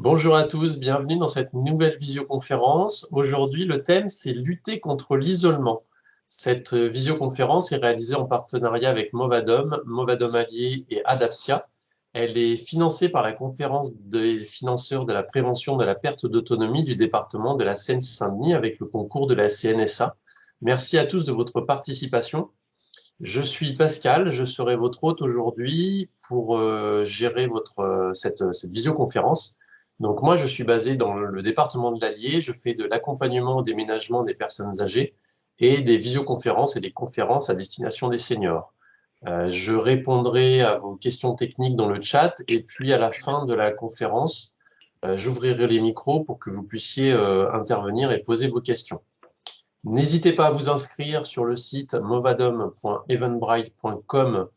Bonjour à tous, bienvenue dans cette nouvelle visioconférence. Aujourd'hui, le thème, c'est lutter contre l'isolement. Cette visioconférence est réalisée en partenariat avec Movadom, Movadom Alliés et Adapsia. Elle est financée par la conférence des financeurs de la prévention de la perte d'autonomie du département de la Seine-Saint-Denis avec le concours de la CNSA. Merci à tous de votre participation. Je suis Pascal, je serai votre hôte aujourd'hui pour gérer cette visioconférence. Donc moi, je suis basé dans le département de l'Allier, je fais de l'accompagnement au déménagement des personnes âgées et des visioconférences et des conférences à destination des seniors. Je répondrai à vos questions techniques dans le chat et puis à la fin de la conférence, j'ouvrirai les micros pour que vous puissiez intervenir et poser vos questions. N'hésitez pas à vous inscrire sur le site movadom.eventbrite.com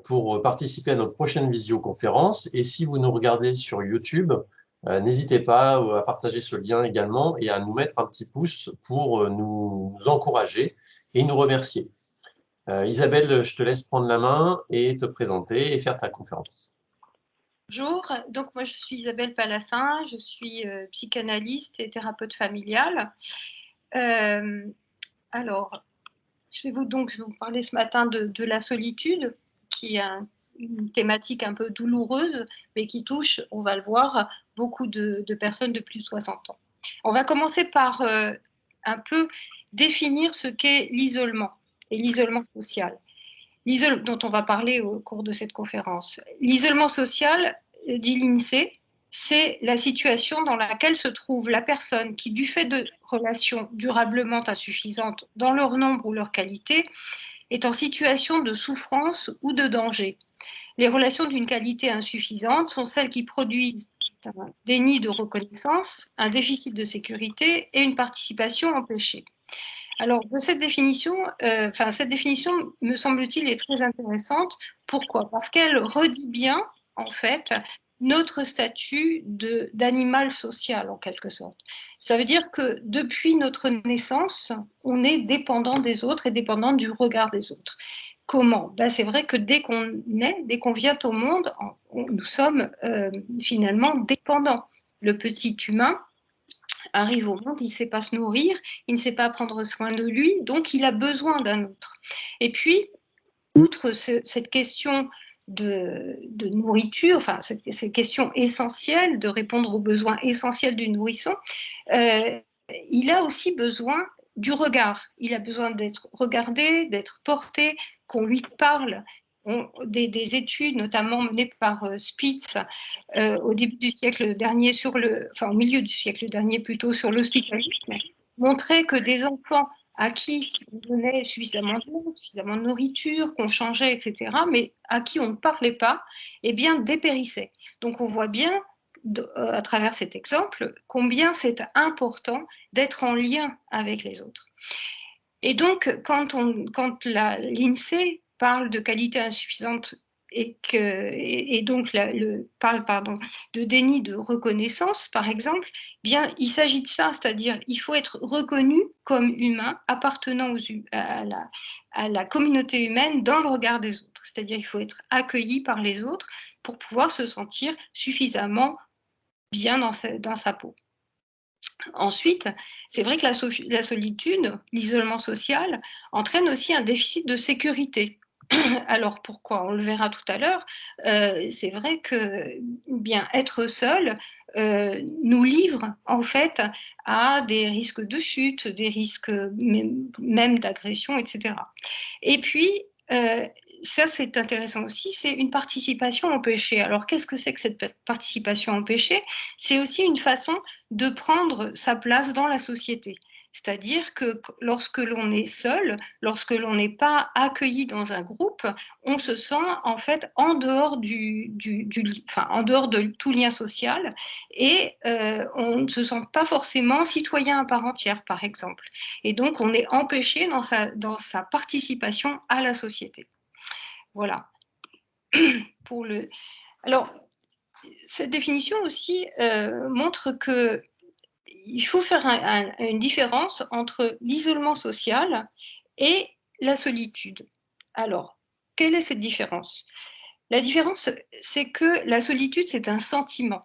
pour participer à nos prochaines visioconférences. Et si vous nous regardez sur YouTube, n'hésitez pas à partager ce lien également et à nous mettre un petit pouce pour nous encourager et nous remercier. Isabelle, je te laisse prendre la main et te présenter et faire ta conférence. Bonjour, donc moi je suis Isabelle Palassin, je suis psychanalyste et thérapeute familiale. Alors, je vais vous parler ce matin de la solitude, qui est une thématique un peu douloureuse, mais qui touche, on va le voir, beaucoup de personnes de plus de 60 ans. On va commencer par un peu définir ce qu'est l'isolement et l'isolement social. Dont on va parler au cours de cette conférence. L'isolement social, dit l'INSEE, c'est la situation dans laquelle se trouve la personne qui, du fait de relations durablement insuffisantes dans leur nombre ou leur qualité, est en situation de souffrance ou de danger. Les relations d'une qualité insuffisante sont celles qui produisent un déni de reconnaissance, un déficit de sécurité et une participation empêchée. Alors, cette définition, me semble-t-il, est très intéressante. Pourquoi? Parce qu'elle redit bien, en fait, notre statut d'animal social, en quelque sorte. Ça veut dire que depuis notre naissance, on est dépendant des autres et dépendant du regard des autres. Comment? C'est vrai que dès qu'on naît, dès qu'on vient au monde, nous sommes finalement dépendants. Le petit humain arrive au monde, il ne sait pas se nourrir, il ne sait pas prendre soin de lui, donc il a besoin d'un autre. Et puis, outre cette question de nourriture, enfin cette question essentielle de répondre aux besoins essentiels du nourrisson, il a aussi besoin du regard. Il a besoin d'être regardé, d'être porté, qu'on lui parle. Des études, notamment menées par Spitz au début du siècle dernier, au milieu du siècle dernier plutôt, sur l'hospitalisme, montraient que des enfants à qui on donnait suffisamment d'eau, suffisamment de nourriture, qu'on changeait, etc., mais à qui on ne parlait pas, eh bien, dépérissaient. Donc on voit bien, à travers cet exemple, combien c'est important d'être en lien avec les autres. Et donc, quand l'INSEE parle de qualité insuffisante et donc parle de déni de reconnaissance, par exemple, bien, il s'agit de ça, c'est-à-dire il faut être reconnu comme humain appartenant à la communauté humaine dans le regard des autres. C'est-à-dire il faut être accueilli par les autres pour pouvoir se sentir suffisamment bien dans sa peau. Ensuite, c'est vrai que la solitude, l'isolement social, entraîne aussi un déficit de sécurité. Alors pourquoi? On le verra tout à l'heure. C'est vrai que bien être seul nous livre en fait à des risques de chute, des risques même d'agression, etc. Et puis ça, c'est intéressant aussi, c'est une participation empêchée. Alors, qu'est-ce que c'est que cette participation empêchée? C'est aussi une façon de prendre sa place dans la société. C'est-à-dire que lorsque l'on est seul, lorsque l'on n'est pas accueilli dans un groupe, on se sent en fait en dehors en dehors de tout lien social et on ne se sent pas forcément citoyen à part entière, par exemple. Et donc, on est empêché dans sa participation à la société. Voilà. Alors, cette définition aussi montre qu'il faut faire une différence entre l'isolement social et la solitude. Alors, quelle est cette différence? La différence, c'est que la solitude, c'est un sentiment.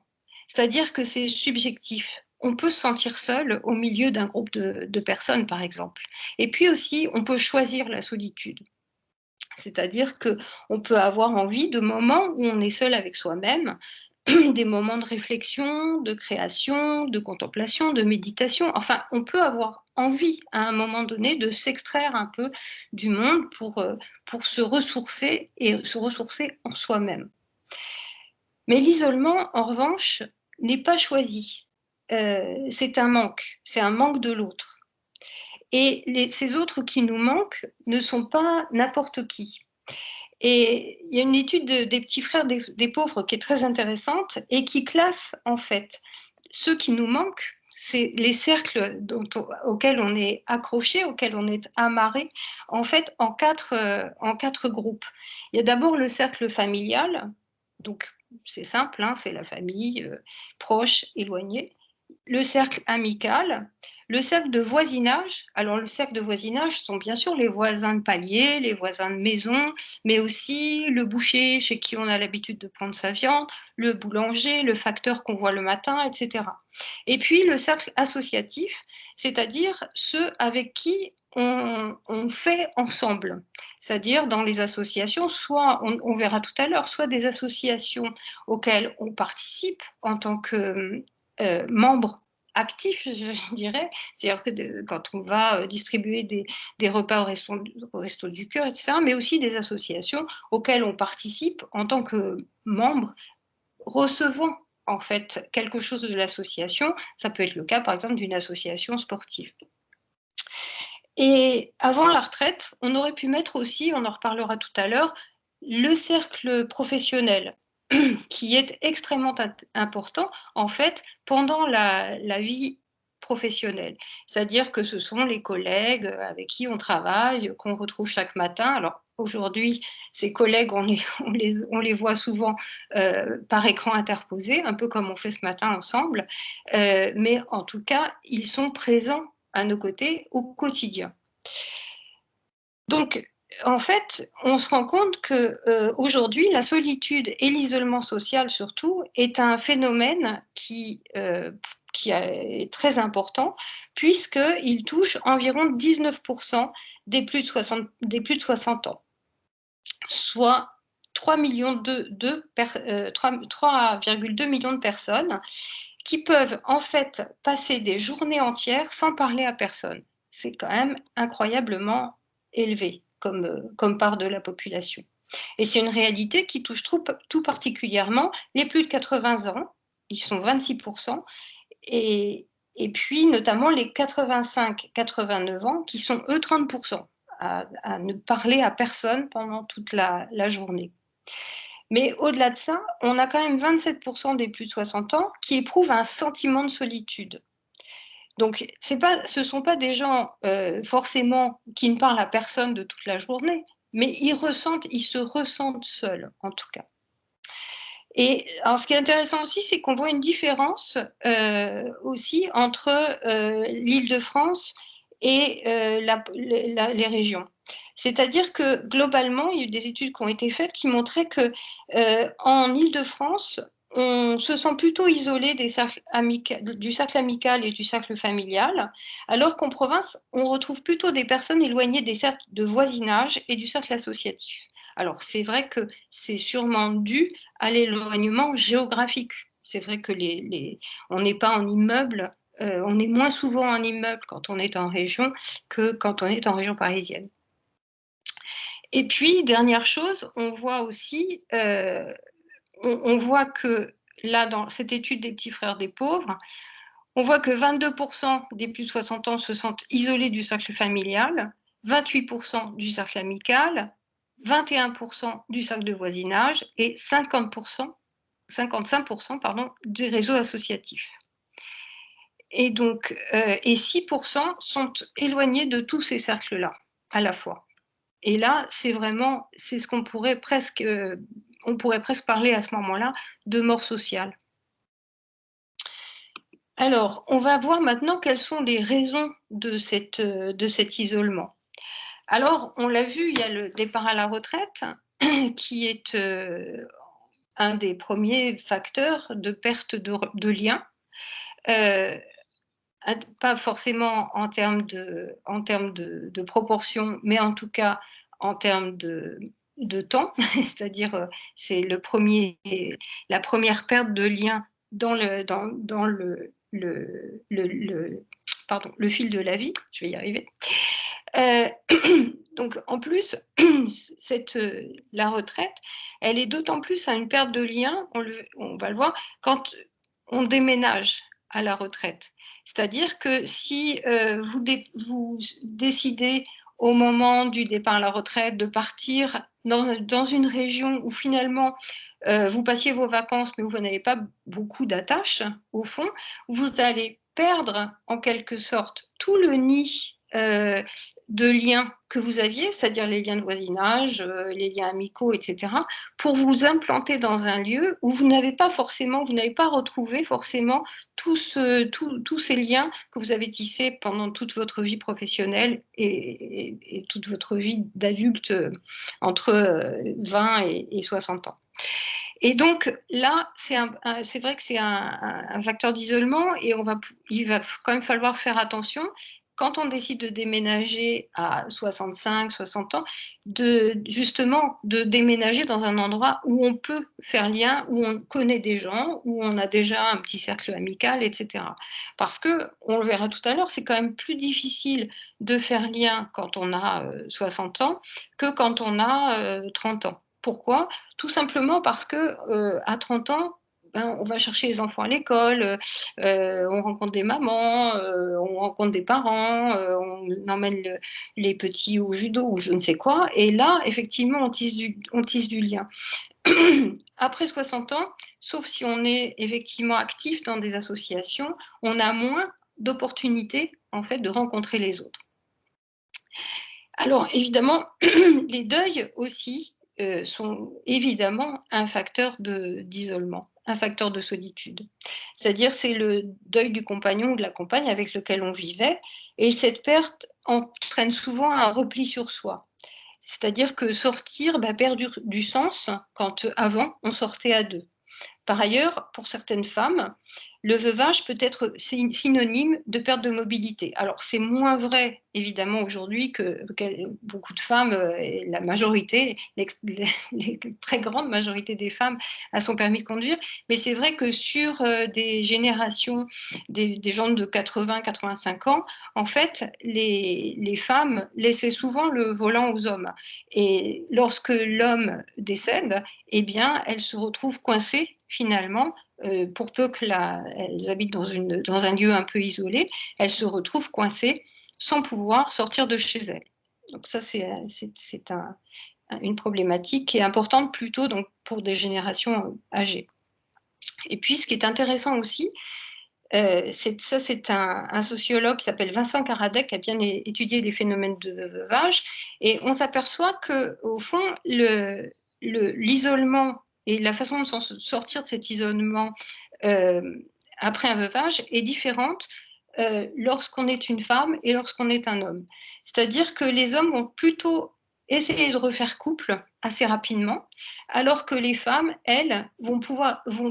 C'est-à-dire que c'est subjectif. On peut se sentir seul au milieu d'un groupe de personnes, par exemple. Et puis aussi, on peut choisir la solitude. C'est-à-dire qu'on peut avoir envie de moments où on est seul avec soi-même, des moments de réflexion, de création, de contemplation, de méditation. Enfin, on peut avoir envie à un moment donné de s'extraire un peu du monde pour se ressourcer et se ressourcer en soi-même. Mais l'isolement, en revanche, n'est pas choisi. C'est un manque de l'autre. Et ces autres qui nous manquent ne sont pas n'importe qui. Et il y a une étude des petits frères des pauvres qui est très intéressante et qui classe en fait ceux qui nous manquent, c'est les cercles auxquels on est accroché, auxquels on est amarré, en fait en quatre groupes. Il y a d'abord le cercle familial, donc c'est simple, hein, c'est la famille proche, éloignée. Le cercle amical, le cercle de voisinage. Alors, le cercle de voisinage sont bien sûr les voisins de palier, les voisins de maison, mais aussi le boucher chez qui on a l'habitude de prendre sa viande, le boulanger, le facteur qu'on voit le matin, etc. Et puis, le cercle associatif, c'est-à-dire ceux avec qui on fait ensemble. C'est-à-dire dans les associations, soit, on verra tout à l'heure, soit des associations auxquelles on participe en tant que membre actif, je dirais. C'est-à-dire que quand on va distribuer des repas au resto du cœur, etc., mais aussi des associations auxquelles on participe en tant que membre, recevant en fait quelque chose de l'association. Ça peut être le cas, par exemple, d'une association sportive. Et avant la retraite, on aurait pu mettre aussi, on en reparlera tout à l'heure, le cercle professionnel, qui est extrêmement important, en fait, pendant la vie professionnelle. C'est-à-dire que ce sont les collègues avec qui on travaille, qu'on retrouve chaque matin. Alors, aujourd'hui, ces collègues, on les voit souvent par écran interposé, un peu comme on fait ce matin ensemble, mais en tout cas, ils sont présents à nos côtés au quotidien. Donc, en fait, on se rend compte que aujourd'hui, la solitude et l'isolement social surtout est un phénomène qui est très important puisqu'il touche environ 19% des plus de 60 ans, soit 3,2 millions de personnes qui peuvent en fait passer des journées entières sans parler à personne. C'est quand même incroyablement élevé comme part de la population. Et c'est une réalité qui touche tout particulièrement les plus de 80 ans, ils sont 26%, et puis notamment les 85-89 ans, qui sont eux 30%, à ne parler à personne pendant toute la journée. Mais au-delà de ça, on a quand même 27% des plus de 60 ans qui éprouvent un sentiment de solitude. Donc, ce ne sont pas des gens forcément qui ne parlent à personne de toute la journée, mais ils se ressentent seuls, en tout cas. Et alors, ce qui est intéressant aussi, c'est qu'on voit une différence aussi entre l'Île-de-France et les régions. C'est-à-dire que globalement, il y a eu des études qui ont été faites qui montraient que en Île-de-France, on se sent plutôt isolé du cercle amical et du cercle familial, alors qu'en province, on retrouve plutôt des personnes éloignées des cercles de voisinage et du cercle associatif. Alors, c'est vrai que c'est sûrement dû à l'éloignement géographique. C'est vrai que on n'est pas en immeuble, on est moins souvent en immeuble quand on est en région que quand on est en région parisienne. Et puis, dernière chose, on voit aussi, on voit que là, dans cette étude des petits frères des pauvres, on voit que 22% des plus de 60 ans se sentent isolés du cercle familial, 28% du cercle amical, 21% du cercle de voisinage et 55% du réseau associatif. Et donc, et 6% sont éloignés de tous ces cercles-là à la fois. Et là, c'est ce qu'on pourrait presque, on pourrait presque parler à ce moment-là de mort sociale. Alors, on va voir maintenant quelles sont les raisons de cet isolement. Alors, on l'a vu, il y a le départ à la retraite qui est un des premiers facteurs de perte de lien. Pas forcément en termes de proportion, mais en tout cas en termes de temps, c'est-à-dire c'est la première perte de lien dans le fil de la vie, je vais y arriver. Donc en plus, la retraite, elle est d'autant plus à une perte de lien, on va le voir, quand on déménage à la retraite. C'est-à-dire que si vous décidez au moment du départ à la retraite de partir dans une région où finalement vous passiez vos vacances mais où vous n'avez pas beaucoup d'attaches, au fond, vous allez perdre en quelque sorte tout le nid de liens que vous aviez, c'est-à-dire les liens de voisinage, les liens amicaux, etc., pour vous implanter dans un lieu où vous n'avez pas retrouvé forcément tous ces liens que vous avez tissés pendant toute votre vie professionnelle et toute votre vie d'adulte entre 20 et 60 ans. Et donc là, c'est vrai que c'est un facteur d'isolement et il va quand même falloir faire attention quand on décide de déménager à 65, 60 ans, justement de déménager dans un endroit où on peut faire lien, où on connaît des gens, où on a déjà un petit cercle amical, etc. Parce que, on le verra tout à l'heure, c'est quand même plus difficile de faire lien quand on a 60 ans que quand on a 30 ans. Pourquoi? Tout simplement parce que à 30 ans, on va chercher les enfants à l'école, on rencontre des mamans, on rencontre des parents, on emmène les petits au judo ou je ne sais quoi. Et là, effectivement, on tisse du lien. Après 60 ans, sauf si on est effectivement actif dans des associations, on a moins d'opportunités en fait de rencontrer les autres. Alors évidemment, les deuils aussi sont évidemment un facteur d'isolement, un facteur de solitude. C'est-à-dire c'est le deuil du compagnon ou de la compagne avec lequel on vivait, et cette perte entraîne souvent un repli sur soi. C'est-à-dire que sortir perd du sens quand avant on sortait à deux. Par ailleurs, pour certaines femmes, le veuvage peut être synonyme de perte de mobilité. Alors, c'est moins vrai, évidemment, aujourd'hui que beaucoup de femmes, la majorité, les très grande majorité des femmes a son permis de conduire, mais c'est vrai que sur des générations, des gens de 80, 85 ans, en fait, les femmes laissaient souvent le volant aux hommes. Et lorsque l'homme décède, eh bien, elles se retrouvent coincées finalement, pour peu qu'elles habitent dans un lieu un peu isolé, elles se retrouvent coincées sans pouvoir sortir de chez elles. Donc ça, c'est une problématique qui est importante plutôt donc, pour des générations âgées. Et puis, ce qui est intéressant aussi, c'est un sociologue qui s'appelle Vincent Karadec qui a bien étudié les phénomènes de veuvage, et on s'aperçoit qu'au fond, l'isolement et la façon de sortir de cet isolement après un veuvage est différente lorsqu'on est une femme et lorsqu'on est un homme. C'est-à-dire que les hommes vont plutôt essayer de refaire couple assez rapidement, alors que les femmes, elles, vont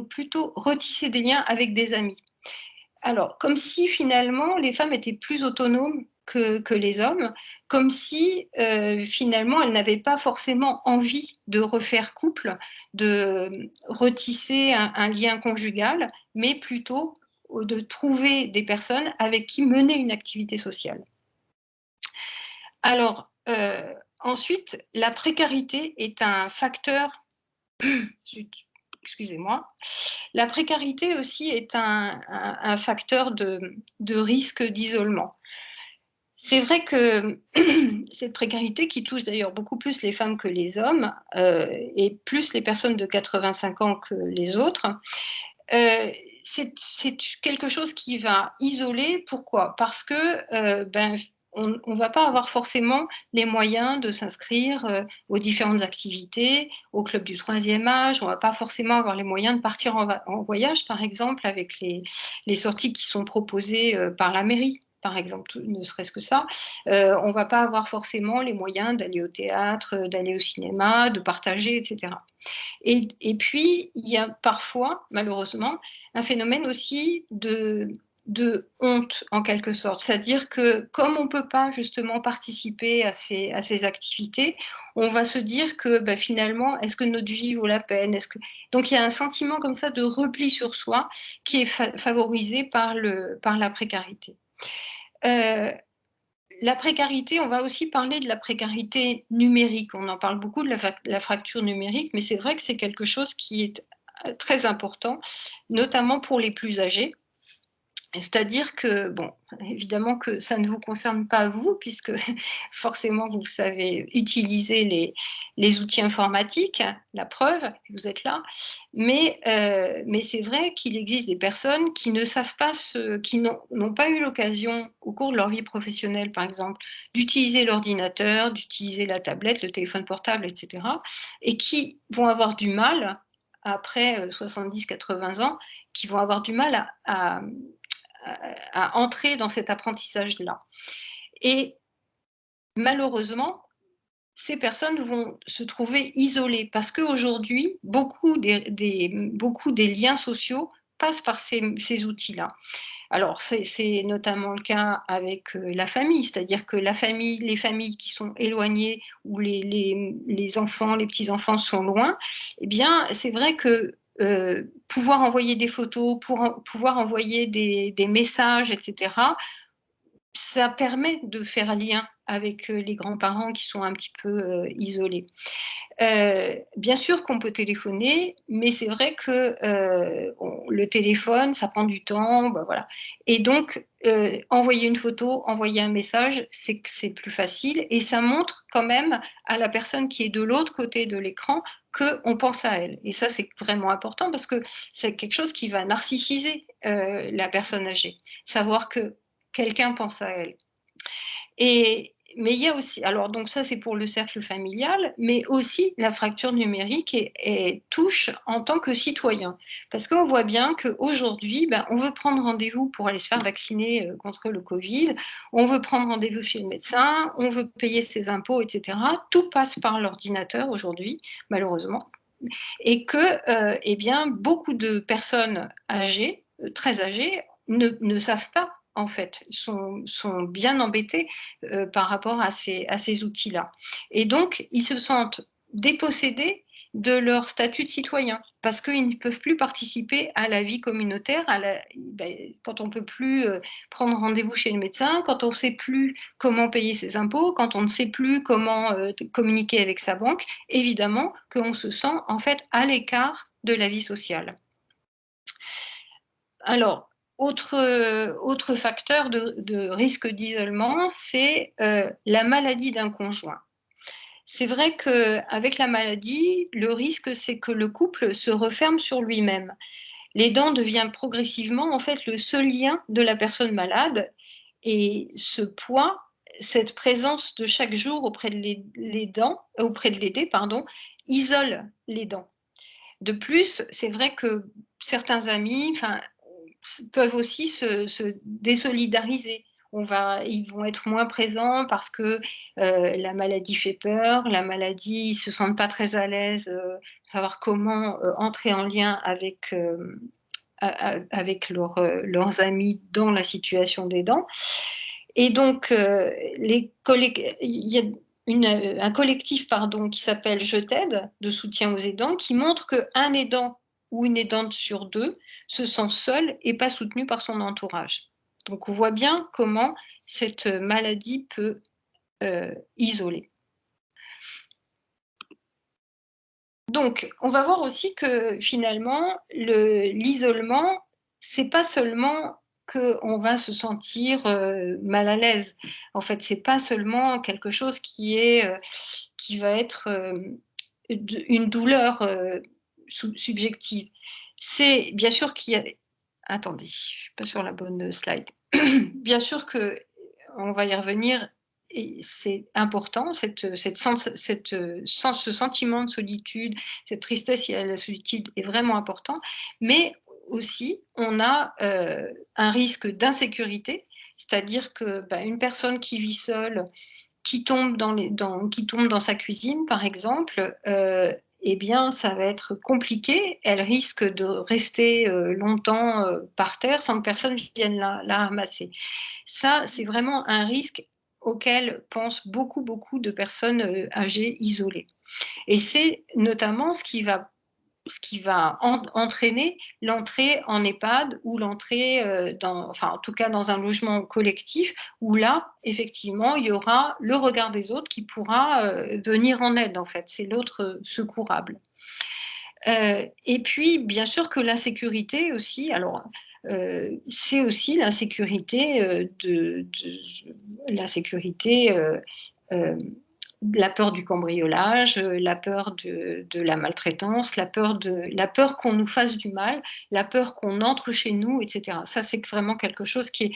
plutôt retisser des liens avec des amis. Alors, comme si finalement les femmes étaient plus autonomes que les hommes, comme si finalement elles n'avaient pas forcément envie de refaire couple, de retisser un lien conjugal, mais plutôt de trouver des personnes avec qui mener une activité sociale. Alors, ensuite, la précarité est un facteur excusez-moi. La précarité aussi est un facteur de risque d'isolement. C'est vrai que cette précarité, qui touche d'ailleurs beaucoup plus les femmes que les hommes, et plus les personnes de 85 ans que les autres, c'est quelque chose qui va isoler. Pourquoi? Parce que on ne va pas avoir forcément les moyens de s'inscrire aux différentes activités, au club du troisième âge, on ne va pas forcément avoir les moyens de partir en voyage, par exemple, avec les sorties qui sont proposées par la mairie. par exemple, ne serait-ce que ça. On ne va pas avoir forcément les moyens d'aller au théâtre, d'aller au cinéma, de partager, etc. Et puis, il y a parfois, malheureusement, un phénomène aussi de honte, en quelque sorte. C'est-à-dire que comme on ne peut pas justement participer à ces activités, on va se dire que bah, finalement, est-ce que notre vie vaut la peine? Donc il y a un sentiment comme ça de repli sur soi qui est favorisé par la précarité. La précarité, on va aussi parler de la précarité numérique. On en parle beaucoup de la fracture numérique, mais c'est vrai que c'est quelque chose qui est très important, notamment pour les plus âgés. C'est-à-dire que, bon, évidemment que ça ne vous concerne pas vous, puisque forcément vous savez utiliser les outils informatiques, la preuve, vous êtes là, mais c'est vrai qu'il existe des personnes qui ne savent pas, qui n'ont pas eu l'occasion, au cours de leur vie professionnelle par exemple, d'utiliser l'ordinateur, d'utiliser la tablette, le téléphone portable, etc., et qui vont avoir du mal, après 70-80 ans, qui vont avoir du mal à entrer dans cet apprentissage-là. Et malheureusement, ces personnes vont se trouver isolées parce qu'aujourd'hui, beaucoup des liens sociaux passent par ces outils-là. Alors, c'est notamment le cas avec la famille, c'est-à-dire que les familles qui sont éloignées, où les enfants, les petits-enfants sont loin, eh bien, c'est vrai que pouvoir envoyer des photos, pouvoir envoyer des messages, etc., ça permet de faire lien avec les grands-parents qui sont un petit peu isolés. Bien sûr qu'on peut téléphoner, mais c'est vrai que le téléphone, ça prend du temps, bah, voilà. Et donc, envoyer une photo, envoyer un message, c'est plus facile et ça montre quand même à la personne qui est de l'autre côté de l'écran qu'on pense à elle. Et ça, c'est vraiment important parce que c'est quelque chose qui va narcissiser la personne âgée, savoir que quelqu'un pense à elle. Mais il y a aussi, alors donc ça c'est pour le cercle familial, mais aussi la fracture numérique touche en tant que citoyen. Parce qu'on voit bien qu'aujourd'hui, ben, on veut prendre rendez-vous pour aller se faire vacciner contre le Covid, on veut prendre rendez-vous chez le médecin, on veut payer ses impôts, etc. Tout passe par l'ordinateur aujourd'hui, malheureusement. Et que eh bien, beaucoup de personnes âgées, très âgées, ne savent pas en fait, sont bien embêtés par rapport à ces outils-là. Et donc, ils se sentent dépossédés de leur statut de citoyen, parce qu'ils ne peuvent plus participer à la vie communautaire, quand on ne peut plus prendre rendez-vous chez le médecin, quand on ne sait plus comment payer ses impôts, quand on ne sait plus comment communiquer avec sa banque, évidemment qu'on se sent en fait à l'écart de la vie sociale. Alors, autre facteur de risque d'isolement, c'est la maladie d'un conjoint. C'est vrai qu'avec la maladie, le risque, c'est que le couple se referme sur lui-même. L'aidant devient progressivement en fait le seul lien de la personne malade et ce poids, cette présence de chaque jour auprès de l'aidé, pardon, isole l'aidant. De plus, c'est vrai que certains amis, peuvent aussi se désolidariser. Ils vont être moins présents parce que la maladie fait peur, la maladie, ils ne se sentent pas très à l'aise, savoir comment entrer en lien avec leurs amis dans la situation d'aidant. Et donc, il y a un collectif qui s'appelle Je t'aide, de soutien aux aidants, qui montre qu'un aidant ou une aidante sur deux se sent seul et pas soutenu par son entourage. Donc on voit bien comment cette maladie peut isoler. Donc on va voir aussi que finalement l'isolement, c'est pas seulement qu'on va se sentir mal à l'aise. En fait, c'est pas seulement quelque chose qui va être une douleur subjective. C'est bien sûr qu'il y a. Attendez, je ne suis pas sur la bonne slide. Bien sûr qu'on va y revenir, et c'est important, ce sentiment de solitude, cette tristesse liée à la solitude est vraiment important, mais aussi on a un risque d'insécurité C'est-à-dire que une personne qui vit seule, qui tombe qui tombe dans sa cuisine, par exemple, eh bien, ça va être compliqué. Elle risque de rester longtemps par terre sans que personne vienne la ramasser. Ça, c'est vraiment un risque auquel pensent beaucoup, beaucoup de personnes âgées isolées. Et c'est notamment ce qui va entraîner l'entrée en EHPAD ou l'entrée en tout cas dans un logement collectif où là, effectivement, il y aura le regard des autres qui pourra venir en aide, en fait. C'est l'autre secourable. Et puis, bien sûr que l'insécurité aussi, alors c'est aussi l'insécurité l'insécurité la peur du cambriolage, la peur de la maltraitance, la peur qu'on nous fasse du mal, la peur qu'on entre chez nous, etc. Ça, c'est vraiment quelque chose qui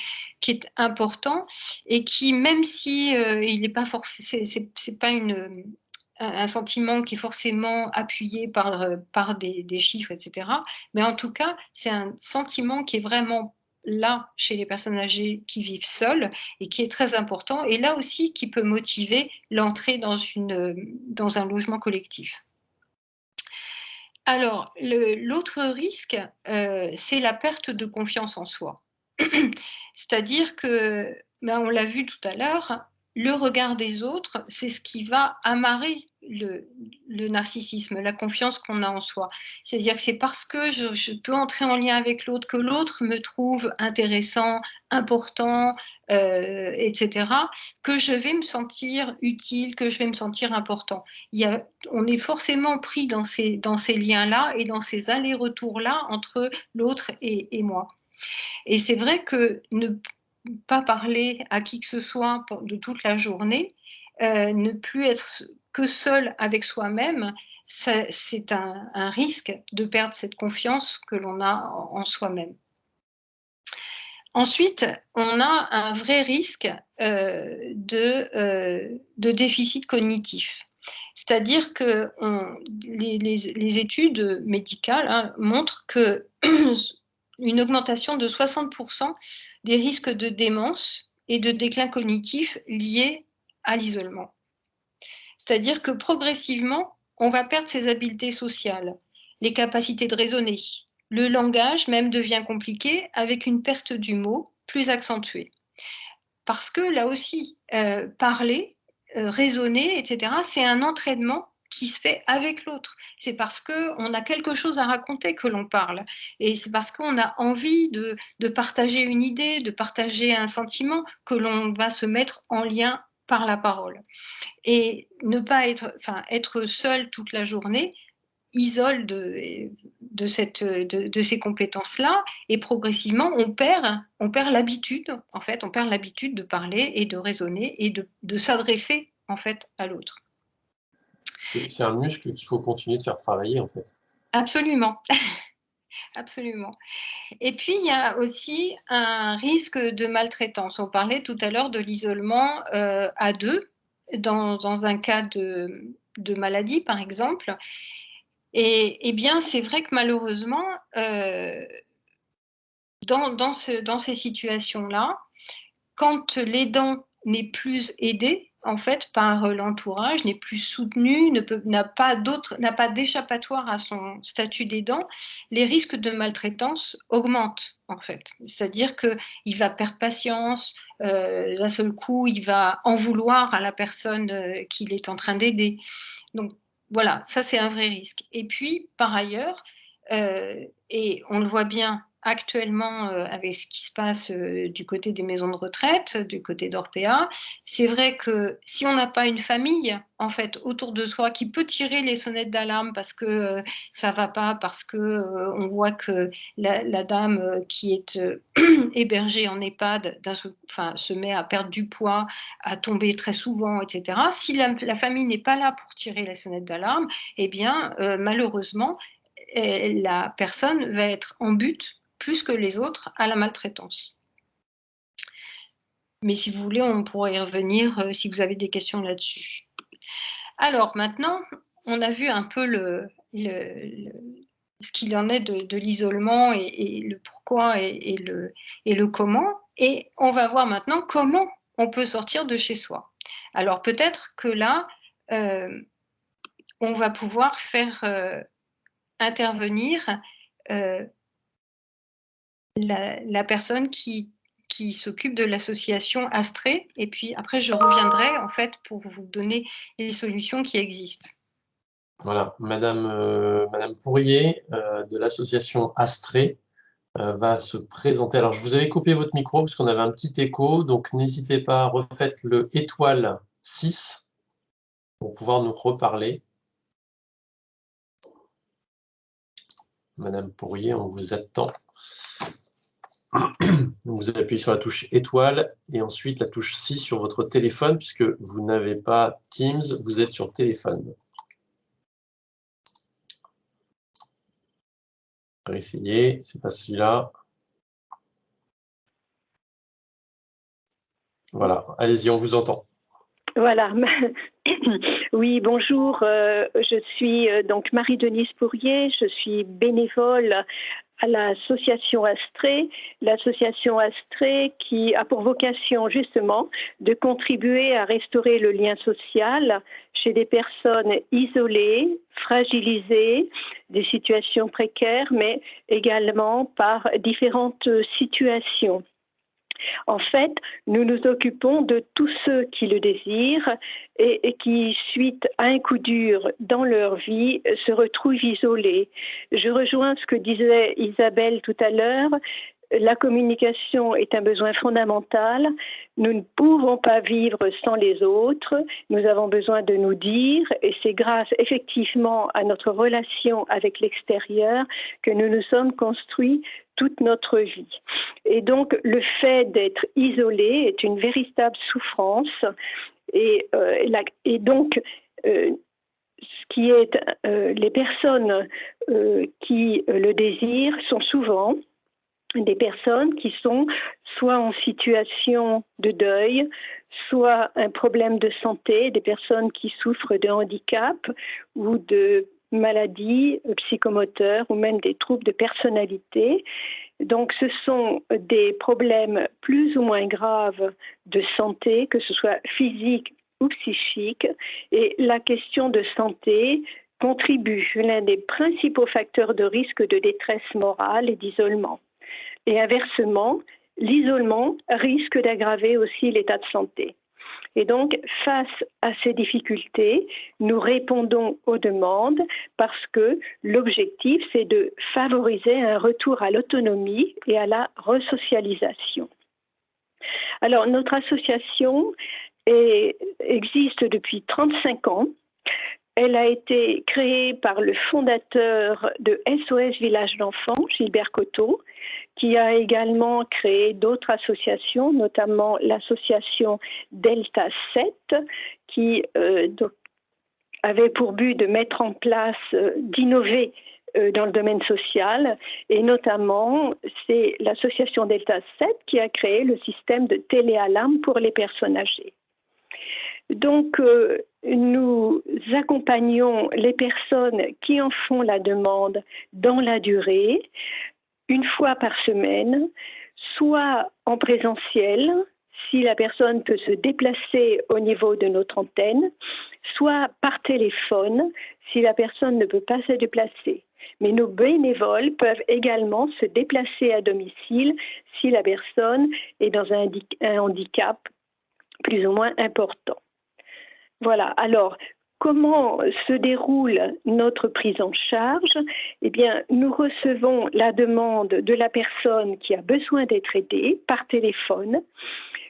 est important et qui, même si il n'est pas forcément, c'est pas un sentiment qui est forcément appuyé par des chiffres, etc. Mais en tout cas, c'est un sentiment qui est vraiment là chez les personnes âgées qui vivent seules et qui est très important, et là aussi qui peut motiver l'entrée dans un logement collectif. Alors, l'autre risque, c'est la perte de confiance en soi. C'est-à-dire que, on l'a vu tout à l'heure, le regard des autres, c'est ce qui va amarrer le narcissisme, la confiance qu'on a en soi. C'est-à-dire que c'est parce que je peux entrer en lien avec l'autre, que l'autre me trouve intéressant, important, etc., que je vais me sentir utile, que je vais me sentir important. On est forcément pris dans ces liens-là et dans ces allers-retours-là entre l'autre et moi. Et c'est vrai que ne pas parler à qui que ce soit de toute la journée, ne plus être que seul avec soi-même, c'est un risque de perdre cette confiance que l'on a en soi-même. Ensuite, on a un vrai risque de déficit cognitif. C'est-à-dire que les études médicales montrent que une augmentation de 60% des risques de démence et de déclin cognitif liés à l'isolement. C'est-à-dire que progressivement, on va perdre ses habiletés sociales, les capacités de raisonner. Le langage même devient compliqué avec une perte du mot plus accentuée. Parce que là aussi, parler, raisonner, etc., c'est un entraînement qui se fait avec l'autre. C'est parce qu'on a quelque chose à raconter que l'on parle. Et c'est parce qu'on a envie de partager une idée, de partager un sentiment, que l'on va se mettre en lien par la parole. Et ne pas être seul toute la journée isole de ces compétences-là, et progressivement, on perd l'habitude, en fait, on perd l'habitude de parler et de raisonner et de s'adresser, en fait, à l'autre. C'est un muscle qu'il faut continuer de faire travailler, en fait. Absolument. Absolument. Et puis, il y a aussi un risque de maltraitance. On parlait tout à l'heure de l'isolement à deux, dans un cas de maladie, par exemple. Et bien, c'est vrai que malheureusement, dans ces situations-là, quand l'aidant n'est plus aidé, en fait, par l'entourage, n'est plus soutenu, n'a pas d'échappatoire à son statut d'aidant, les risques de maltraitance augmentent, en fait. C'est-à-dire qu'il va perdre patience, d'un seul coup, il va en vouloir à la personne qu'il est en train d'aider. Donc, voilà, ça c'est un vrai risque. Et puis, par ailleurs, et on le voit bien actuellement avec ce qui se passe du côté des maisons de retraite, du côté d'Orpea, c'est vrai que si on n'a pas une famille en fait autour de soi qui peut tirer les sonnettes d'alarme parce que ça va pas, parce que on voit que la dame qui est hébergée en EHPAD se met à perdre du poids, à tomber très souvent, etc. Si la famille n'est pas là pour tirer les sonnettes d'alarme, eh bien malheureusement la personne va être en but plus que les autres à la maltraitance. Mais si vous voulez, on pourrait y revenir si vous avez des questions là-dessus. Alors maintenant, on a vu un peu ce qu'il en est de l'isolement et le pourquoi et le comment. Et on va voir maintenant comment on peut sortir de chez soi. Alors peut-être que là, on va pouvoir faire intervenir la personne qui s'occupe de l'association Astrée, et puis après je reviendrai en fait pour vous donner les solutions qui existent. Voilà, Madame Pourrier de l'association Astrée va se présenter. Alors, je vous avais coupé votre micro parce qu'on avait un petit écho, donc n'hésitez pas, refaites le étoile 6 pour pouvoir nous reparler. Madame Pourrier, on vous attend. Vous appuyez sur la touche étoile et ensuite la touche 6 sur votre téléphone puisque vous n'avez pas Teams, vous êtes sur téléphone. On va essayer, c'est pas celui-là. Voilà, allez-y, on vous entend. Voilà. Oui, bonjour. Je suis donc Marie-Denise Pourrier. Je suis bénévole à l'association Astrée. L'association Astrée qui a pour vocation justement de contribuer à restaurer le lien social chez des personnes isolées, fragilisées, des situations précaires, mais également par différentes situations. En fait, nous nous occupons de tous ceux qui le désirent et qui, suite à un coup dur dans leur vie, se retrouvent isolés. Je rejoins ce que disait Isabelle tout à l'heure. La communication est un besoin fondamental. Nous ne pouvons pas vivre sans les autres. Nous avons besoin de nous dire, et c'est grâce effectivement à notre relation avec l'extérieur que nous nous sommes construits toute notre vie. Et donc, le fait d'être isolé est une véritable souffrance. Et donc, ce qui est, les personnes qui le désirent sont souvent des personnes qui sont soit en situation de deuil, soit un problème de santé, des personnes qui souffrent de handicap ou de maladies psychomoteurs ou même des troubles de personnalité. Donc ce sont des problèmes plus ou moins graves de santé, que ce soit physique ou psychique, et la question de santé contribue, l'un des principaux facteurs de risque de détresse morale et d'isolement. Et inversement, l'isolement risque d'aggraver aussi l'état de santé. Et donc, face à ces difficultés, nous répondons aux demandes parce que l'objectif, c'est de favoriser un retour à l'autonomie et à la resocialisation. Alors, notre association existe depuis 35 ans. Elle a été créée par le fondateur de SOS Village d'enfants, Gilbert Coteau, qui a également créé d'autres associations, notamment l'association Delta 7, qui avait pour but de mettre en place, d'innover dans le domaine social, et notamment c'est l'association Delta 7 qui a créé le système de téléalarme pour les personnes âgées. Donc, nous accompagnons les personnes qui en font la demande dans la durée, une fois par semaine, soit en présentiel, si la personne peut se déplacer au niveau de notre antenne, soit par téléphone, si la personne ne peut pas se déplacer. Mais nos bénévoles peuvent également se déplacer à domicile si la personne est dans un handicap plus ou moins important. Voilà, alors comment se déroule notre prise en charge? Eh bien, nous recevons la demande de la personne qui a besoin d'être aidée par téléphone,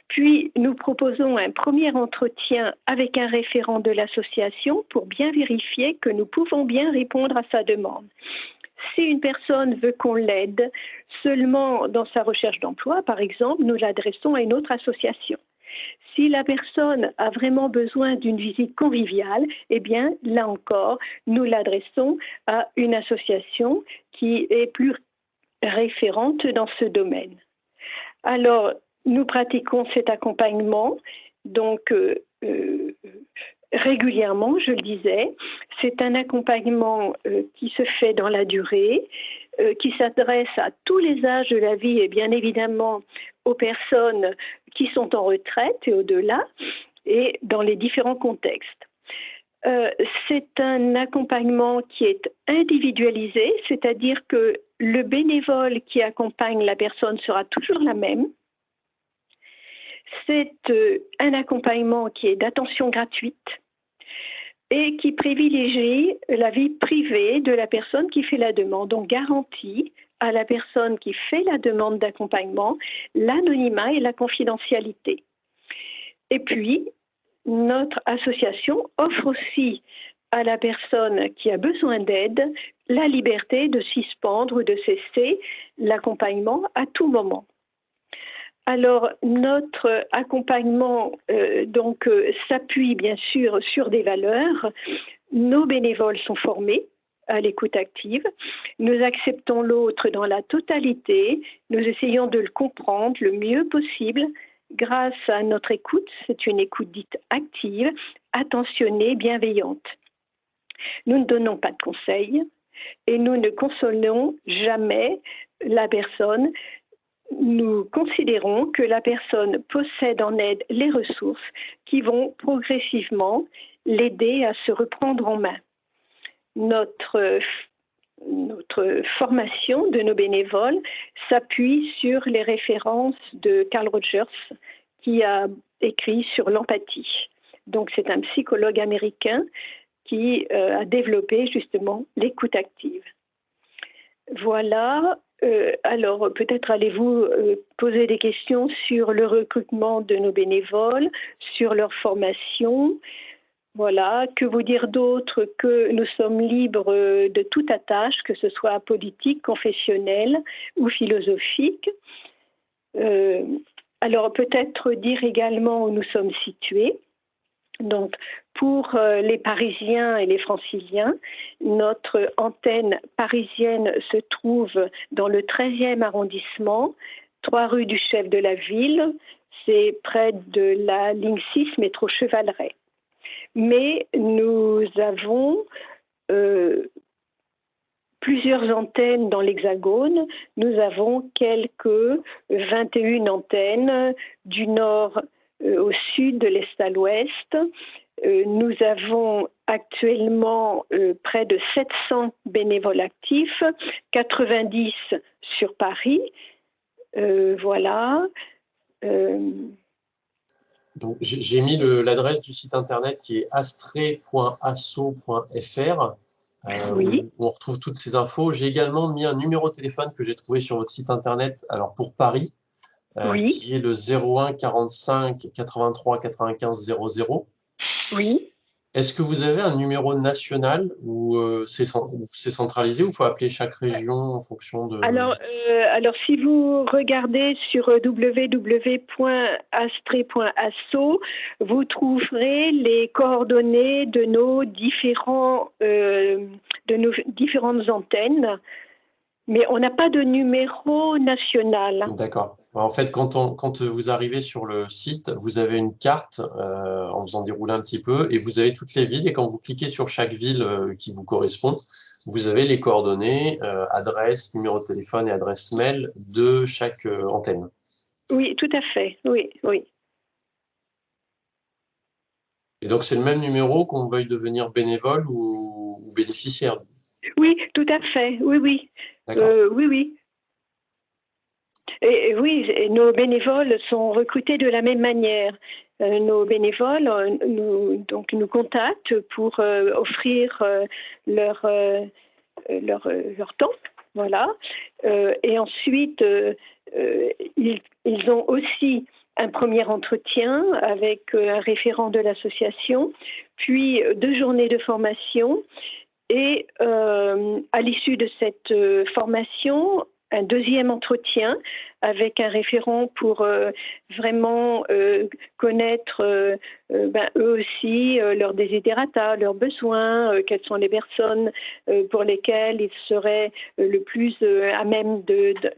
puis nous proposons un premier entretien avec un référent de l'association pour bien vérifier que nous pouvons bien répondre à sa demande. Si une personne veut qu'on l'aide seulement dans sa recherche d'emploi, par exemple, nous l'adressons à une autre association. Si la personne a vraiment besoin d'une visite conviviale, eh bien, là encore, nous l'adressons à une association qui est plus référente dans ce domaine. Alors, nous pratiquons cet accompagnement, donc régulièrement, je le disais. C'est un accompagnement qui se fait dans la durée, qui s'adresse à tous les âges de la vie et bien évidemment aux personnes qui sont en retraite et au-delà, et dans les différents contextes. C'est un accompagnement qui est individualisé, c'est-à-dire que le bénévole qui accompagne la personne sera toujours la même. C'est un accompagnement qui est d'attention gratuite et qui privilégie la vie privée de la personne qui fait la demande. On garantit à la personne qui fait la demande d'accompagnement l'anonymat et la confidentialité. Et puis, notre association offre aussi à la personne qui a besoin d'aide la liberté de suspendre ou de cesser l'accompagnement à tout moment. Alors, notre accompagnement s'appuie bien sûr sur des valeurs. Nos bénévoles sont formés à l'écoute active. Nous acceptons l'autre dans la totalité. Nous essayons de le comprendre le mieux possible grâce à notre écoute. C'est une écoute dite active, attentionnée, bienveillante. Nous ne donnons pas de conseils et nous ne consolons jamais la personne. Nous considérons que la personne possède en elle les ressources qui vont progressivement l'aider à se reprendre en main. Notre formation de nos bénévoles s'appuie sur les références de Carl Rogers qui a écrit sur l'empathie. Donc c'est un psychologue américain qui a développé justement l'écoute active. Voilà. Alors, peut-être allez-vous poser des questions sur le recrutement de nos bénévoles, sur leur formation. Voilà. Que vous dire d'autre que nous sommes libres de toute attache, que ce soit politique, confessionnelle ou philosophique. Alors, peut-être dire également où nous sommes situés. Donc, pour les Parisiens et les Franciliens, notre antenne parisienne se trouve dans le 13e arrondissement, 3 rue du Chef de la Ville, c'est près de la ligne 6 métro Chevaleret. Mais nous avons plusieurs antennes dans l'Hexagone. Nous avons quelques 21 antennes du nord au sud, de l'est à l'ouest. Nous avons actuellement près de 700 bénévoles actifs, 90 sur Paris. Voilà. Donc, j'ai mis l'adresse du site internet qui est astre.asso.fr. Oui. Où on retrouve toutes ces infos. J'ai également mis un numéro de téléphone que j'ai trouvé sur votre site internet, alors pour Paris, Oui. qui est le 01 45 83 95 00. Oui. Est-ce que vous avez un numéro national ou c'est centralisé ou il faut appeler chaque région en fonction de… Alors, si vous regardez sur www.astre.asso, vous trouverez les coordonnées de nos différentes antennes, mais on n'a pas de numéro national. D'accord. En fait, quand vous arrivez sur le site, vous avez une carte en faisant dérouler un petit peu et vous avez toutes les villes. Et quand vous cliquez sur chaque ville qui vous correspond, vous avez les coordonnées, adresse, numéro de téléphone et adresse mail de chaque antenne. Oui, tout à fait. Oui, oui. Et donc, c'est le même numéro qu'on veuille devenir bénévole ou bénéficiaire? Oui, tout à fait. Oui, oui. Oui, oui. Et oui, nos bénévoles sont recrutés de la même manière. Nos bénévoles nous contactent pour offrir leur temps, voilà. Et ensuite, ils ont aussi un premier entretien avec un référent de l'association, puis 2 journées de formation. Et à l'issue de cette formation, un deuxième entretien avec un référent pour vraiment connaître eux aussi leurs desiderata, leurs besoins, quelles sont les personnes pour lesquelles ils seraient le plus à même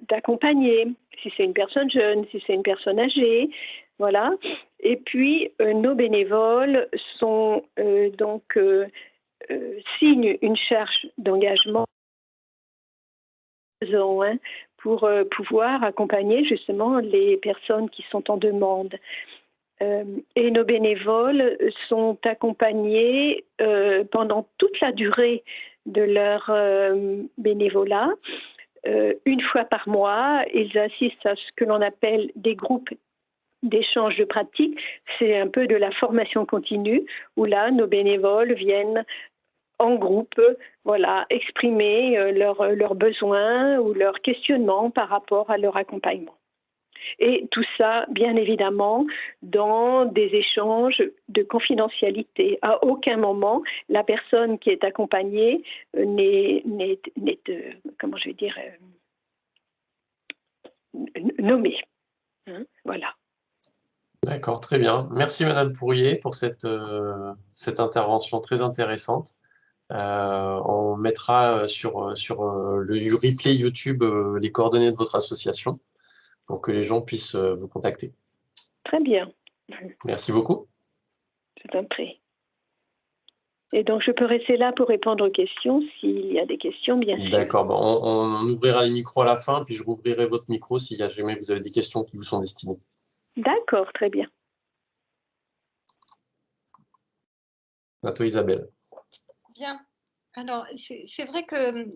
d'accompagner, si c'est une personne jeune, si c'est une personne âgée, voilà. Et puis nos bénévoles sont signent une charge d'engagement pour pouvoir accompagner justement les personnes qui sont en demande. Et nos bénévoles sont accompagnés pendant toute la durée de leur bénévolat. Une fois par mois, ils assistent à ce que l'on appelle des groupes d'échange de pratiques. C'est un peu de la formation continue où là, nos bénévoles viennent en groupe, voilà, exprimer leurs besoins ou leurs questionnements par rapport à leur accompagnement. Et tout ça, bien évidemment, dans des échanges de confidentialité. À aucun moment, la personne qui est accompagnée n'est comment je vais dire, nommée. Hein, voilà. D'accord, très bien. Merci Madame Pourrier pour cette intervention très intéressante. On mettra sur le replay YouTube les coordonnées de votre association pour que les gens puissent vous contacter. Très bien. Merci beaucoup. Je t'en prie. Et donc, je peux rester là pour répondre aux questions, s'il y a des questions, bien sûr. D'accord, bon, on ouvrira les micros à la fin, puis je rouvrirai votre micro si jamais vous avez des questions qui vous sont destinées. D'accord, très bien. À toi Isabelle. Bien. Alors, c'est vrai que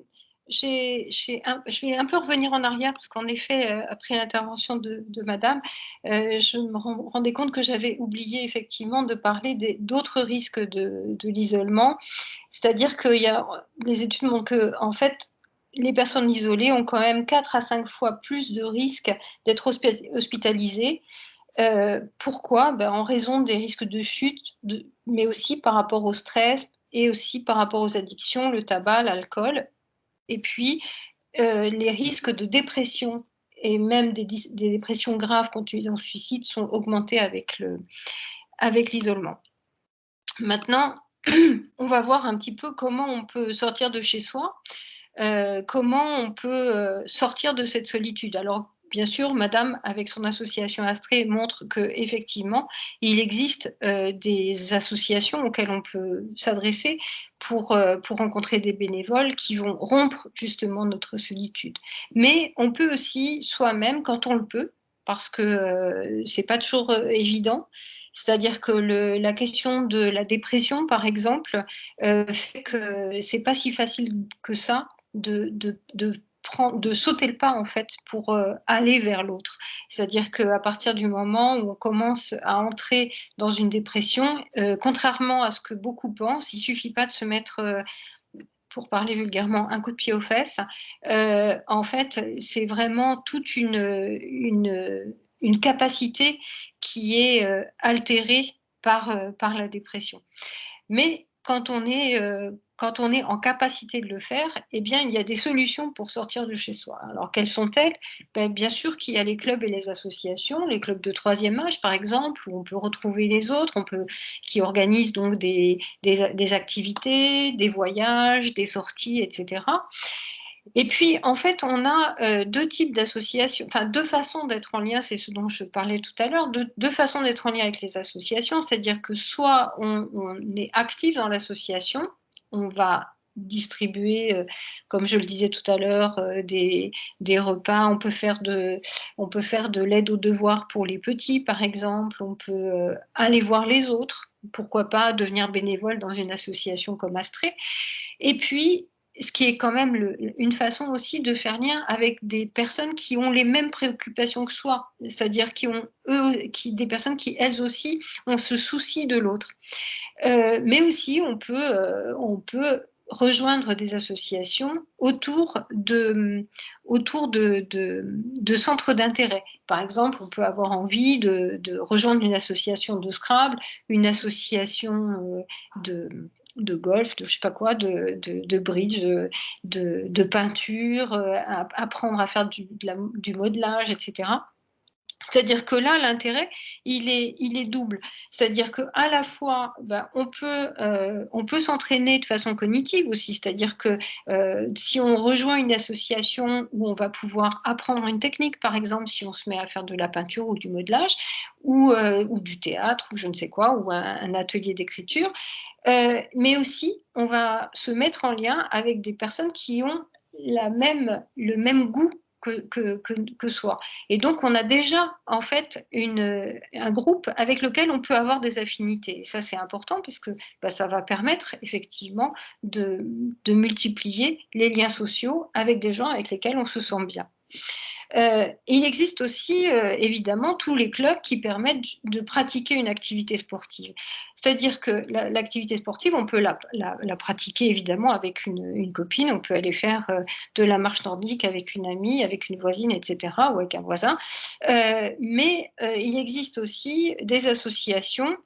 je vais un peu revenir en arrière parce qu'en effet, après l'intervention de Madame, je me rendais compte que j'avais oublié effectivement de parler d'autres risques de l'isolement. C'est-à-dire que les études montrent que, en fait, les personnes isolées ont quand même 4 à 5 fois plus de risques d'être hospitalisées. Pourquoi? En raison des risques de chute, mais aussi par rapport au stress et aussi par rapport aux addictions, le tabac, l'alcool. Et puis, les risques de dépression et même des dépressions graves conduisant au suicide sont augmentés avec l'isolement. Maintenant, on va voir un petit peu comment on peut sortir de chez soi, comment on peut sortir de cette solitude. Alors, bien sûr, Madame, avec son association Astrée, montre qu'effectivement, il existe des associations auxquelles on peut s'adresser pour rencontrer des bénévoles qui vont rompre justement notre solitude. Mais on peut aussi soi-même, quand on le peut, parce que ce n'est pas toujours évident. C'est-à-dire que la question de la dépression, par exemple, fait que c'est pas si facile que ça de sauter le pas en fait pour aller vers l'autre. C'est-à-dire qu'à partir du moment où on commence à entrer dans une dépression, contrairement à ce que beaucoup pensent, il suffit pas de se mettre pour parler vulgairement, un coup de pied aux fesses. En fait, c'est vraiment toute une capacité qui est altérée par la dépression. Mais quand on est en capacité de le faire, eh bien, il y a des solutions pour sortir de chez soi. Alors, quelles sont-elles? Bien sûr qu'il y a les clubs et les associations, les clubs de troisième âge, par exemple, où on peut retrouver les autres, qui organisent donc des activités, des voyages, des sorties, etc. Et puis, en fait, on a deux types d'associations, enfin deux façons d'être en lien, c'est ce dont je parlais tout à l'heure, deux façons d'être en lien avec les associations, c'est-à-dire que soit on est actif dans l'association, on va distribuer, comme je le disais tout à l'heure, des repas, on peut faire de l'aide aux devoirs pour les petits, par exemple, on peut aller voir les autres, pourquoi pas devenir bénévole dans une association comme Astrée. Et puis, ce qui est quand même une façon aussi de faire lien avec des personnes qui ont les mêmes préoccupations que soi, c'est-à-dire des personnes qui, elles aussi, ont ce souci de l'autre. Mais aussi, on peut rejoindre des associations autour de centres d'intérêt. Par exemple, on peut avoir envie de rejoindre une association de Scrabble, une association de golf, de je sais pas quoi, de bridge, de peinture, apprendre à faire du modelage, etc. C'est-à-dire que là, l'intérêt, il est double. C'est-à-dire qu'à la fois, on peut s'entraîner de façon cognitive aussi. C'est-à-dire que si on rejoint une association où on va pouvoir apprendre une technique, par exemple, si on se met à faire de la peinture ou du modelage, ou du théâtre, ou je ne sais quoi, ou un atelier d'écriture, mais aussi, on va se mettre en lien avec des personnes qui ont le même goût que soi. Et donc, on a déjà, en fait, un groupe avec lequel on peut avoir des affinités. Et ça, c'est important parce que ça va permettre, effectivement, de multiplier les liens sociaux avec des gens avec lesquels on se sent bien. Il existe aussi, évidemment, tous les clubs qui permettent de pratiquer une activité sportive. C'est-à-dire que l'activité sportive, on peut la pratiquer évidemment avec une copine, on peut aller faire de la marche nordique avec une amie, avec une voisine, etc., ou avec un voisin. Mais il existe aussi des associations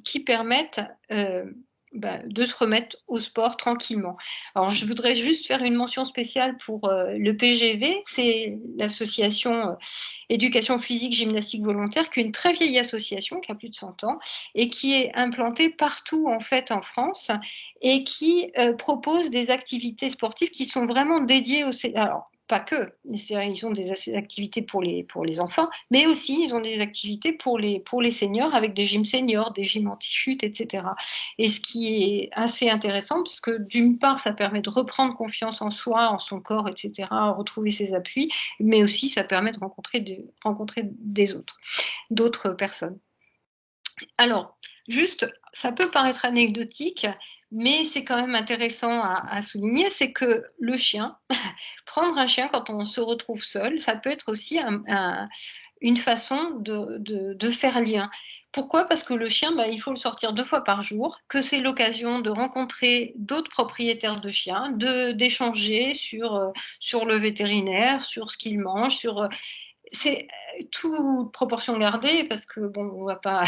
qui permettent de se remettre au sport tranquillement. Alors, je voudrais juste faire une mention spéciale pour le PGV, c'est l'association Éducation physique gymnastique volontaire, qui est une très vieille association, qui a plus de 100 ans, et qui est implantée partout en fait en France, et qui propose des activités sportives qui sont vraiment dédiées aux... Alors, pas que, ils ont des activités pour les enfants, mais aussi ils ont des activités pour les seniors, avec des gyms seniors, des gyms anti-chute, etc. Et ce qui est assez intéressant, parce que d'une part, ça permet de reprendre confiance en soi, en son corps, etc., retrouver ses appuis, mais aussi ça permet de rencontrer d'autres personnes. Alors, juste, ça peut paraître anecdotique, mais c'est quand même intéressant à souligner, c'est que le chien, prendre un chien quand on se retrouve seul, ça peut être aussi une façon de faire lien. Pourquoi? Parce que le chien, il faut le sortir 2 fois par jour, que c'est l'occasion de rencontrer d'autres propriétaires de chiens, d'échanger sur le vétérinaire, sur ce qu'il mange, c'est toute proportion gardée, parce que bon, on va pas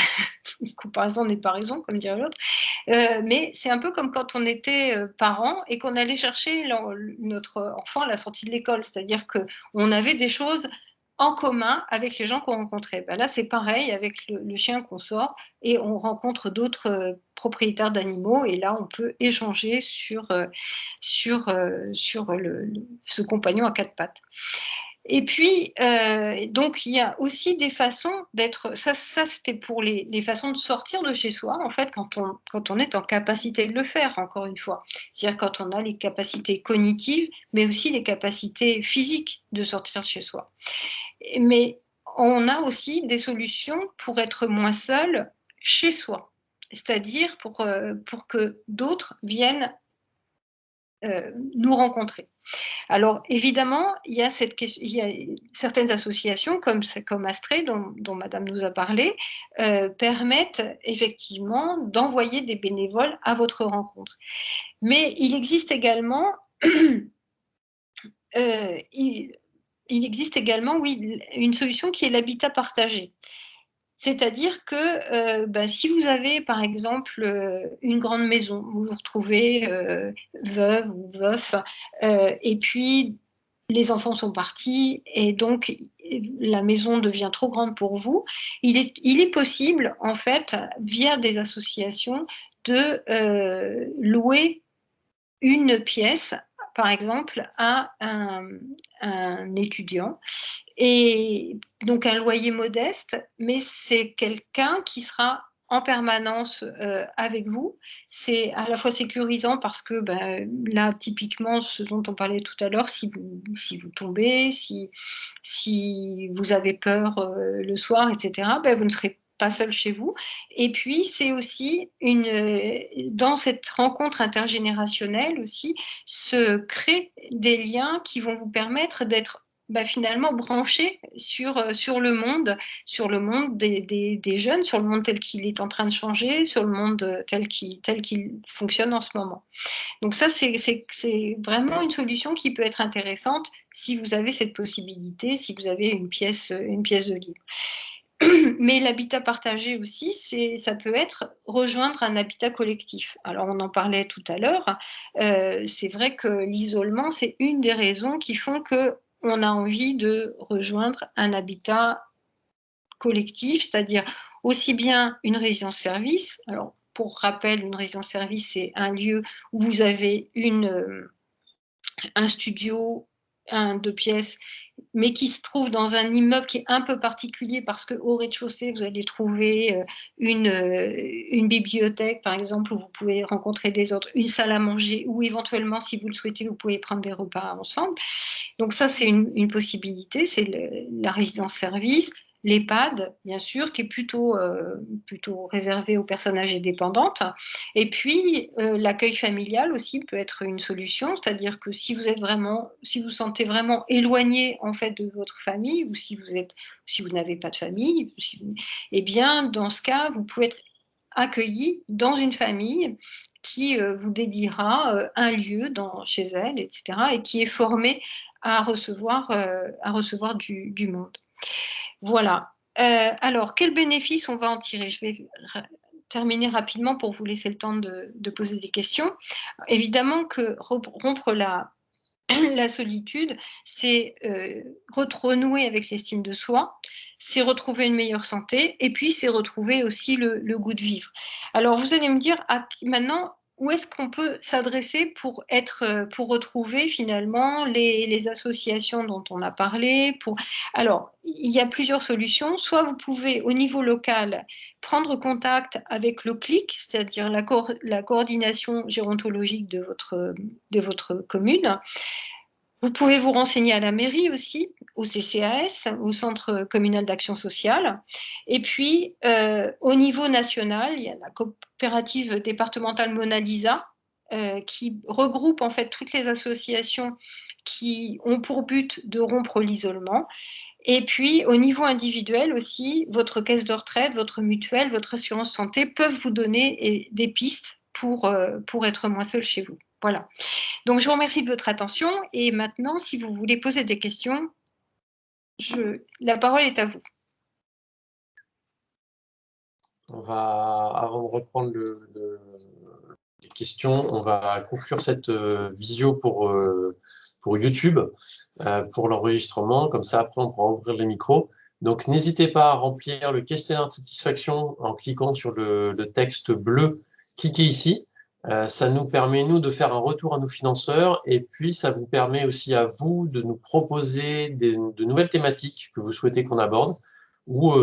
comparaison n'est pas raison, comme dirait l'autre, mais c'est un peu comme quand on était parents et qu'on allait chercher notre enfant à la sortie de l'école, c'est-à-dire qu'on avait des choses en commun avec les gens qu'on rencontrait. Là, c'est pareil avec le chien qu'on sort, et on rencontre d'autres propriétaires d'animaux, et là, on peut échanger sur ce compagnon à 4 pattes. Et puis, donc, il y a aussi des façons d'être... Ça c'était pour les façons de sortir de chez soi, en fait, quand on est en capacité de le faire, encore une fois. C'est-à-dire quand on a les capacités cognitives, mais aussi les capacités physiques de sortir de chez soi. Mais on a aussi des solutions pour être moins seul chez soi. C'est-à-dire pour que d'autres viennent nous rencontrer. Alors, évidemment, il y a certaines associations, comme Astrée, dont Madame nous a parlé, permettent effectivement d'envoyer des bénévoles à votre rencontre. Mais il existe également, oui, une solution qui est l'habitat partagé. C'est-à-dire que si vous avez, par exemple, une grande maison, vous vous retrouvez veuve ou veuf, et puis les enfants sont partis, et donc la maison devient trop grande pour vous, il est possible, en fait, via des associations, de louer une pièce, par exemple, à un étudiant. Et donc un loyer modeste, mais c'est quelqu'un qui sera en permanence avec vous. C'est à la fois sécurisant parce que là, typiquement, ce dont on parlait tout à l'heure, si vous tombez, si vous avez peur le soir, etc., vous ne serez pas seul chez vous. Et puis, c'est aussi dans cette rencontre intergénérationnelle aussi, se créent des liens qui vont vous permettre d'être finalement branché sur le monde des jeunes, sur le monde tel qu'il est en train de changer, sur le monde tel qu'il fonctionne en ce moment. Donc ça, c'est vraiment une solution qui peut être intéressante si vous avez cette possibilité, si vous avez une pièce de libre. Mais l'habitat partagé aussi, ça peut être rejoindre un habitat collectif. Alors, on en parlait tout à l'heure. C'est vrai que l'isolement, c'est une des raisons qui font qu'on a envie de rejoindre un habitat collectif, c'est-à-dire aussi bien une résidence-service. Alors, pour rappel, une résidence-service, c'est un lieu où vous avez un studio 2 pièces, mais qui se trouve dans un immeuble qui est un peu particulier parce qu'au rez-de-chaussée, vous allez trouver une bibliothèque, par exemple, où vous pouvez rencontrer des autres, une salle à manger, ou éventuellement, si vous le souhaitez, vous pouvez prendre des repas ensemble. Donc ça, c'est une possibilité, c'est la résidence-service. L'EHPAD, bien sûr, qui est plutôt réservé aux personnes âgées dépendantes. Et puis, l'accueil familial aussi peut être une solution, c'est-à-dire que si vous sentez vraiment éloigné en fait de votre famille, ou si vous n'avez pas de famille, eh bien, dans ce cas, vous pouvez être accueilli dans une famille qui vous dédiera un lieu chez elle, etc., et qui est formé à recevoir du monde. Voilà. Alors, quels bénéfices on va en tirer? Je vais terminer rapidement pour vous laisser le temps de poser des questions. Évidemment que rompre la solitude, c'est renouer avec l'estime de soi, c'est retrouver une meilleure santé, et puis c'est retrouver aussi le goût de vivre. Alors, vous allez me dire, maintenant, où est-ce qu'on peut s'adresser pour retrouver finalement les associations dont on a parlé? Alors, il y a plusieurs solutions. Soit vous pouvez, au niveau local, prendre contact avec le CLIC, c'est-à-dire la coordination gérontologique de votre commune. Vous pouvez vous renseigner à la mairie aussi, au CCAS, au Centre communal d'action sociale. Et puis, au niveau national, il y a la coopérative départementale Mona Lisa, qui regroupe en fait toutes les associations qui ont pour but de rompre l'isolement. Et puis, au niveau individuel aussi, votre caisse de retraite, votre mutuelle, votre assurance santé peuvent vous donner des pistes pour être moins seul chez vous. Voilà. Donc, je vous remercie de votre attention. Et maintenant, si vous voulez poser des questions, la parole est à vous. Avant de reprendre les questions, on va conclure cette visio pour YouTube, pour l'enregistrement. Comme ça, après, on pourra ouvrir les micros. Donc, n'hésitez pas à remplir le questionnaire de satisfaction en cliquant sur le texte bleu. Cliquez ici. Ça nous permet, nous, de faire un retour à nos financeurs, et puis ça vous permet aussi à vous de nous proposer de nouvelles thématiques que vous souhaitez qu'on aborde, ou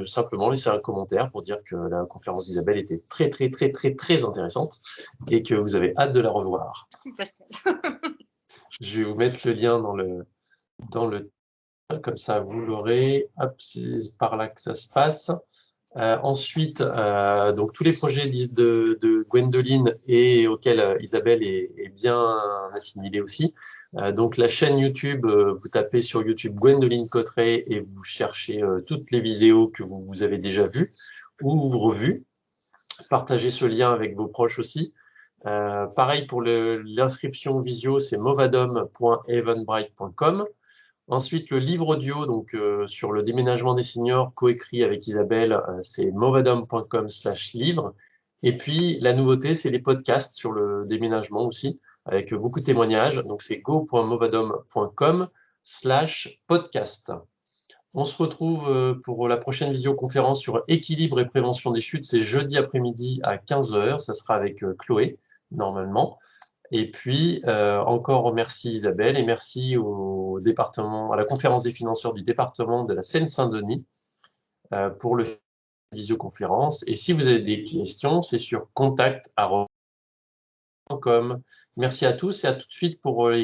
simplement laisser un commentaire pour dire que la conférence d'Isabelle était très, très, très, très, très intéressante et que vous avez hâte de la revoir. Merci, Pascal. Je vais vous mettre le lien dans le comme ça vous l'aurez. Hop, c'est par là que ça se passe. Ensuite, donc tous les projets de Gwendoline et auxquels Isabelle est bien assimilée aussi. Donc la chaîne YouTube, vous tapez sur YouTube Gwendoline Cotteret et vous cherchez toutes les vidéos que vous avez déjà vues ou revues. Partagez ce lien avec vos proches aussi. Pareil pour l'inscription visio, c'est movadom.evenbright.com. Ensuite, le livre audio donc, sur le déménagement des seniors, coécrit avec Isabelle, c'est movadom.com/livre. Et puis, la nouveauté, c'est les podcasts sur le déménagement aussi, avec beaucoup de témoignages. Donc, c'est go.movadom.com/podcast. On se retrouve pour la prochaine visioconférence sur équilibre et prévention des chutes. C'est jeudi après-midi à 15 h. Ça sera avec Chloé, normalement. Et puis, encore merci Isabelle et merci au département, à la conférence des financeurs du département de la Seine-Saint-Denis pour le visioconférence. Et si vous avez des questions, c'est sur contact@. Merci à tous et à tout de suite pour les